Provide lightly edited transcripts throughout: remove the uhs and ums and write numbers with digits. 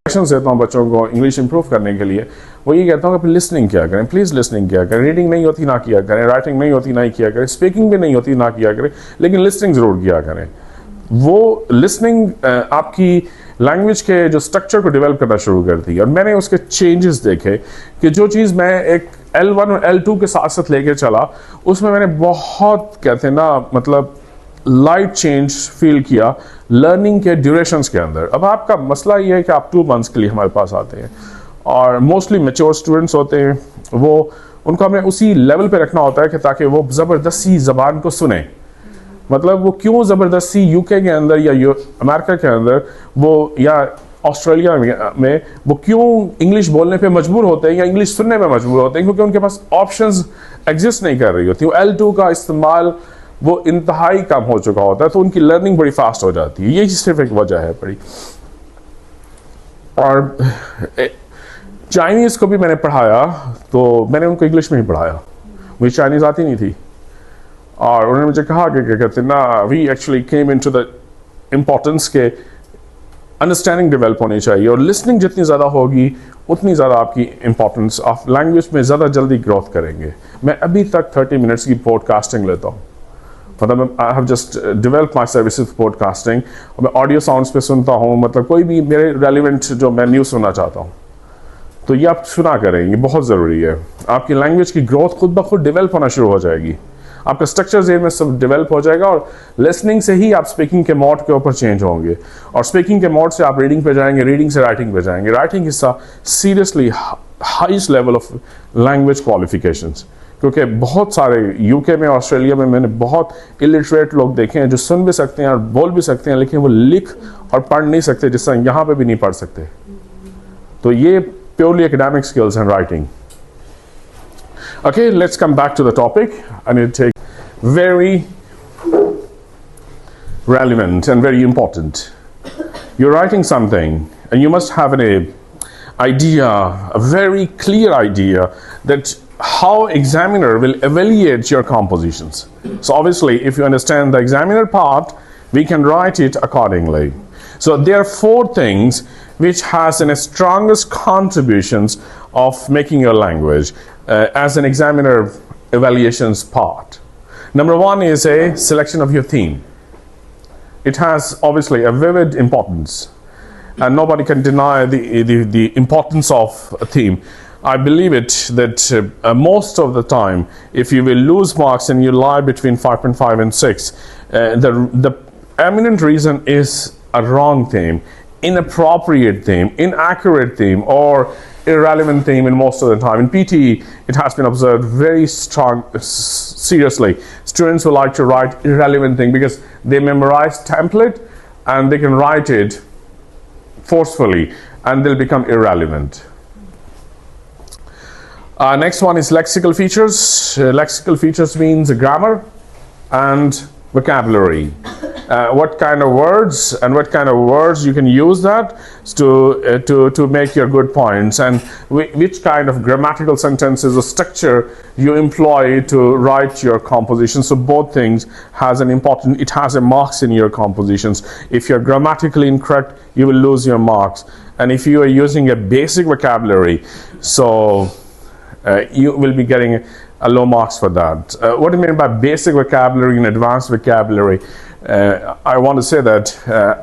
Suggestions देता हूँ बच्चों को इंग्लिश इंप्रूव करने के लिए, वो ये कहता हूँ कि लिसनिंग किया करें, प्लीज़ लिसनिंग किया करें। रीडिंग नहीं होती ना किया करें, राइटिंग नहीं होती ना ही किया करें, स्पीकिंग भी नहीं होती ना किया करें, लेकिन लिसनिंग ज़रूर किया करें। वो लिसनिंग आपकी लैंग्वेज के जो स्ट्रक्चर को डेवलप करना शुरू करती है। और मैंने उसके चेंजेस देखे कि जो चीज़ मैं एक L1 और L2 के साथ साथ लेके चला, उसमें मैंने बहुत कहते हैं ना मतलब लाइट चेंज फील किया लर्निंग के ड्यूरेशंस के अंदर। अब आपका मसला ये है कि आप 2 मंथ्स के लिए हमारे पास आते हैं और मोस्टली मैच्योर स्टूडेंट्स होते हैं, वो उनको हमें उसी लेवल पे रखना होता है कि ताकि वो ज़बरदस्ती ज़बान को सुने। मतलब वो क्यों ज़बरदस्ती यूके के अंदर या अमेरिका के अंदर वो या ऑस्ट्रेलिया में वो क्यों इंग्लिश बोलने पे मजबूर होते हैं या इंग्लिश सुनने पे मजबूर होते हैं, क्योंकि उनके पास ऑप्शंस एग्जिस्ट नहीं कर रही होती। वो L2 का इस्तेमाल वो इंतहाई कम हो चुका होता है, तो उनकी लर्निंग बड़ी फास्ट हो जाती है। यही सिर्फ एक वजह है बड़ी। और चाइनीज़ को भी मैंने पढ़ाया तो मैंने उनको इंग्लिश में ही पढ़ाया, मुझे चाइनीज़ आती नहीं थी। और उन्होंने मुझे कहा कि क्या कहते हैं ना, we actually came into the importance के अंडरस्टैंडिंग डेवलप होनी चाहिए, और लिसनिंग जितनी ज़्यादा होगी उतनी ज़्यादा आपकी इंपॉर्टेंस ऑफ लैंग्वेज में ज़्यादा जल्दी ग्रोथ करेंगे। मैं अभी तक 30 मिनट्स की पॉडकास्टिंग लेता हूँ, मतलब I have just develop my services podcasting. और मैं ऑडियो साउंड्स पे सुनता हूँ, मतलब कोई भी मेरे रेलिवेंट जो मैं न्यूज़ सुनना चाहता हूँ तो ये आप सुना करें, ये बहुत ज़रूरी है। आपकी लैंग्वेज की ग्रोथ खुद ब खुद डेवलप होना शुरू हो जाएगी, आपका स्ट्रक्चर जेन में सब डेवलप हो जाएगा, और लिसनिंग से ही आप स्पीकिंग के मोड के ऊपर चेंज होंगे, और स्पीकिंग के मोड से आप रीडिंग पे जाएंगे, रीडिंग से राइटिंग पे जाएंगे। Writing is seriously highest level of language qualifications, क्योंकि बहुत सारे यूके में ऑस्ट्रेलिया में मैंने बहुत इलिटरेट लोग देखे हैं जो सुन भी सकते हैं और बोल भी सकते हैं, लेकिन वो लिख और पढ़ नहीं सकते, जिस तरह यहाँ पे भी नहीं पढ़ सकते। तो ये purely academic skills and writing. Okay, let's come back to the topic. I need to take very relevant and very important. You're writing something and you must have an idea, a very clear idea that how examiner will evaluate your compositions. So obviously, if you understand the examiner part, we can write it accordingly. So there are 4 things which has the strongest contributions of making your language as an examiner evaluations part. Number 1 is a selection of your theme. It has obviously a vivid importance, and nobody can deny the importance of a theme. I believe it that most of the time, if you will lose marks and you lie between 5.5 and 6, the eminent reason is a wrong theme, inappropriate theme, inaccurate theme, or irrelevant theme in most of the time. In PTE, it has been observed very strong, seriously. Students who like to write irrelevant thing because they memorize template and they can write it forcefully and they'll become irrelevant. Next one is lexical features. Lexical features means grammar and vocabulary. What kind of words and what kind of words you can use that to make your good points, and which kind of grammatical sentences or structure you employ to write your composition. So both things has an important, it has a marks in your compositions. If you're grammatically incorrect, you will lose your marks, and if you are using a basic vocabulary, so you will be getting a low marks for that. What do you mean by basic vocabulary and advanced vocabulary? I want to say that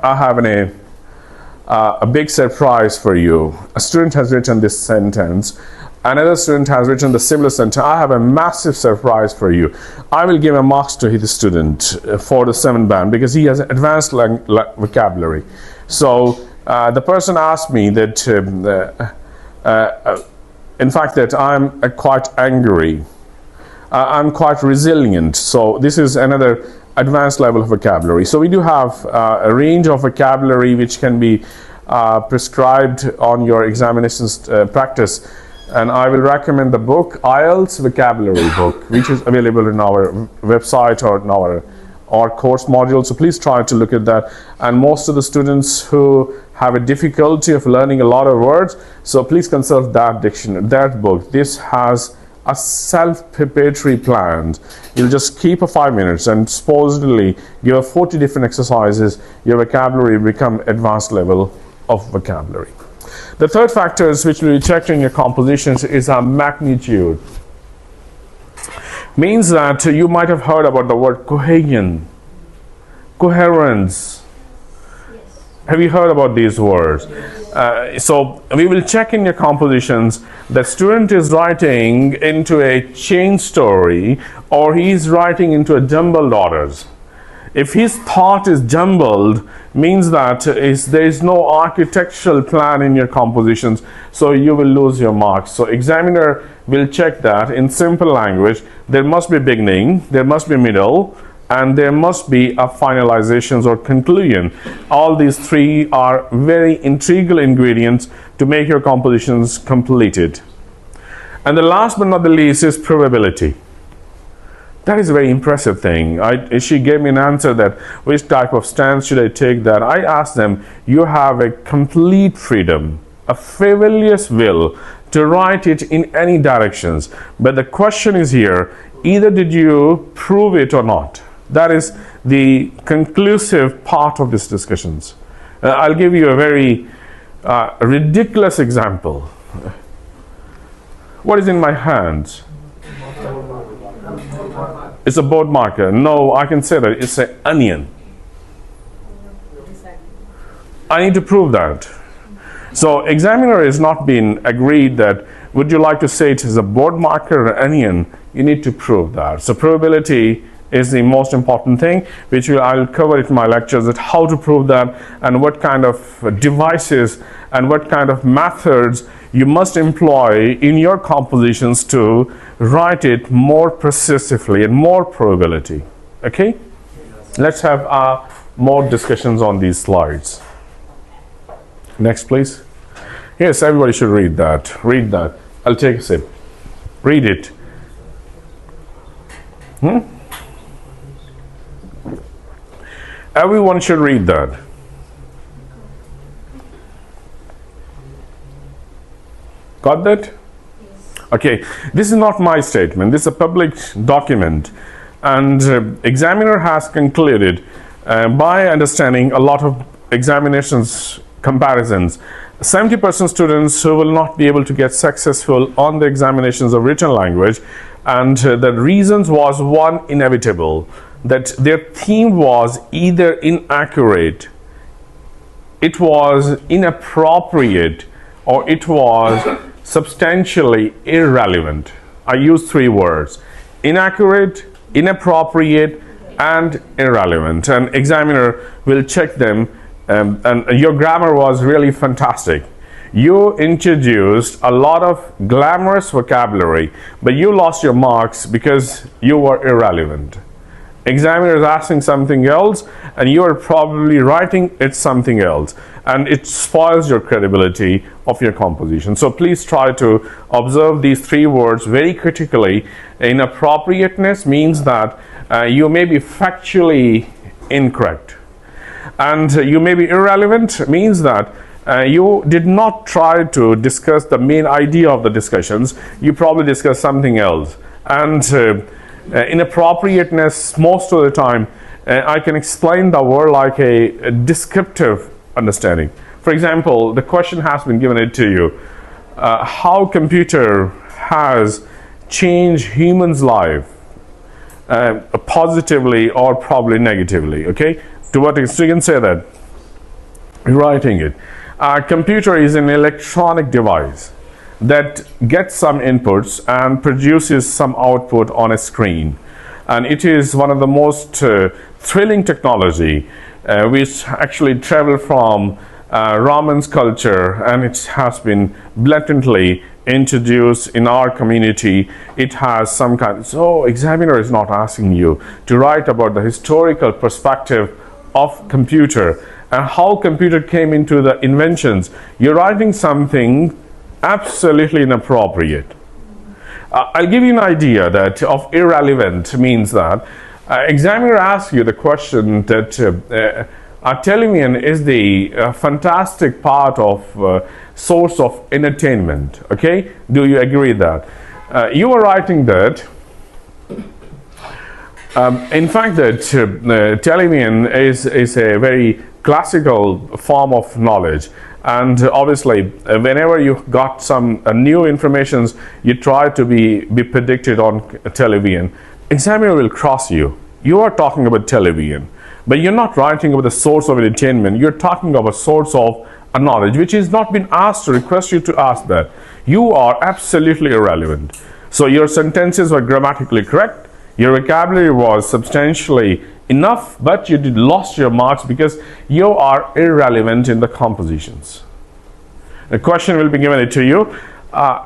I have a big surprise for you. A student has written this sentence, another student has written the similar sentence. I have a massive surprise for you. I will give a marks to the student for the 7 band because he has advanced vocabulary. So the person asked me that in fact that I'm quite angry, I'm quite resilient. So this is another advanced level of vocabulary. So we do have a range of vocabulary which can be prescribed on your examinations practice, and I will recommend the book IELTS vocabulary book, which is available in our website or in our course module. So please try to look at that. And most of the students who have a difficulty of learning a lot of words, so please consult that dictionary, that book. This has a self-preparatory plan. You'll just keep a 5 minutes and supposedly give 40 different exercises. Your vocabulary will become advanced level of vocabulary. The third factors which will be checked in your compositions is a magnitude. Means that you might have heard about the word cohesion, coherence. Have you heard about these words? So we will check in your compositions that student is writing into a chain story or he is writing into a jumbled orders. If his thought is jumbled, means that there is no architectural plan in your compositions, so you will lose your marks. So examiner will check that in simple language. There must be beginning, there must be middle, and there must be a finalizations or conclusion. All these three are very integral ingredients to make your compositions completed. And the last but not the least is probability. That is a very impressive thing. She gave me an answer that which type of stance should I take that. I asked them, you have a complete freedom, a frivolous will to write it in any directions. But the question is here, either did you prove it or not? That is the conclusive part of these discussions. I'll give you a very ridiculous example. What is in my hands? It's a board marker. No, I can say that it's an onion. I need to prove that. So examiner is not being agreed that would you like to say it is a board marker or onion? You need to prove that. So probability is the most important thing, which I'll cover it in my lectures, that how to prove that and what kind of devices and what kind of methods you must employ in your compositions to write it more precisely and more probability. Okay? Let's have more discussions on these slides. Next, please. Yes, everybody should read that. Read that. I'll take a sip. Read it. Everyone should read that. Got that? Yes. Okay, this is not my statement. This is a public document, and examiner has concluded by understanding a lot of examinations comparisons. 70% students who will not be able to get successful on the examinations of written language, and the reasons was one inevitable, that their theme was either inaccurate, it was inappropriate, or it was substantially irrelevant. I use three words: inaccurate, inappropriate, and irrelevant. And examiner will check them. And your grammar was really fantastic. You introduced a lot of glamorous vocabulary, but you lost your marks because you were irrelevant. Examiner is asking something else, and you are probably writing it something else, and it spoils your credibility of your composition. So please try to observe these three words very critically. Inappropriateness means that you may be factually incorrect, and you may be irrelevant means that you did not try to discuss the main idea of the discussions. You probably discussed something else. And inappropriateness, most of the time, I can explain the word like a descriptive understanding. For example, the question has been given it to you. How computer has changed humans' life positively or probably negatively, okay? To what extent you can say that? Writing it. A computer is an electronic device that gets some inputs and produces some output on a screen. And it is one of the most thrilling technology which actually traveled from Raman's culture, and it has been blatantly introduced in our community. It has some kind. So examiner is not asking you to write about the historical perspective of computer and how computer came into the inventions. You're writing something absolutely inappropriate. I'll give you an idea that of irrelevant means that examiner asks you the question that television is the fantastic part of source of entertainment. Okay, do you agree that you are writing that? In fact, that television is a very classical form of knowledge. And obviously, whenever you got some new informations, you try to be predicted on television. Examiner will cross you. You are talking about television, but you're not writing about the source of entertainment. You're talking about a source of a knowledge which is not been asked to request you to ask that. You are absolutely irrelevant. So your sentences were grammatically correct. Your vocabulary was substantially enough, but you did lost your marks because you are irrelevant in the compositions. The question will be given to you.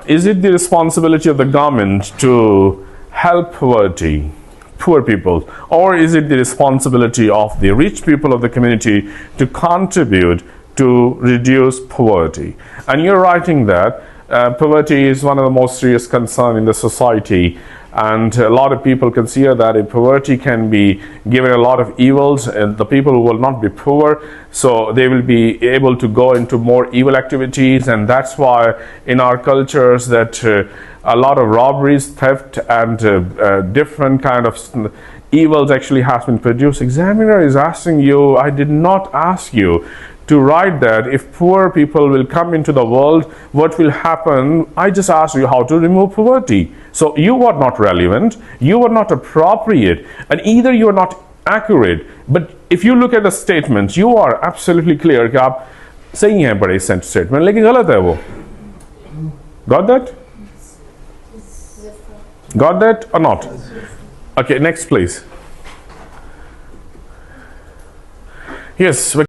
Is it the responsibility of the government to help poor people, or is it the responsibility of the rich people of the community to contribute to reduce poverty? And you're writing that poverty is one of the most serious concerns in the society, and a lot of people consider that if poverty can be given a lot of evils, and the people who will not be poor, so they will be able to go into more evil activities. And that's why in our cultures that a lot of robberies, theft, and different kind of evils actually has been produced. Examiner is asking you, I did not ask you to write that if poor people will come into the world, what will happen? I just asked you how to remove poverty. So you are not relevant, you are not appropriate, and either you are not accurate. But if you look at the statements, you are absolutely clear कि आप सही हैं बड़े statement, लेकिन गलत है वो. Got that? Got that or not? Okay, next please. Yes.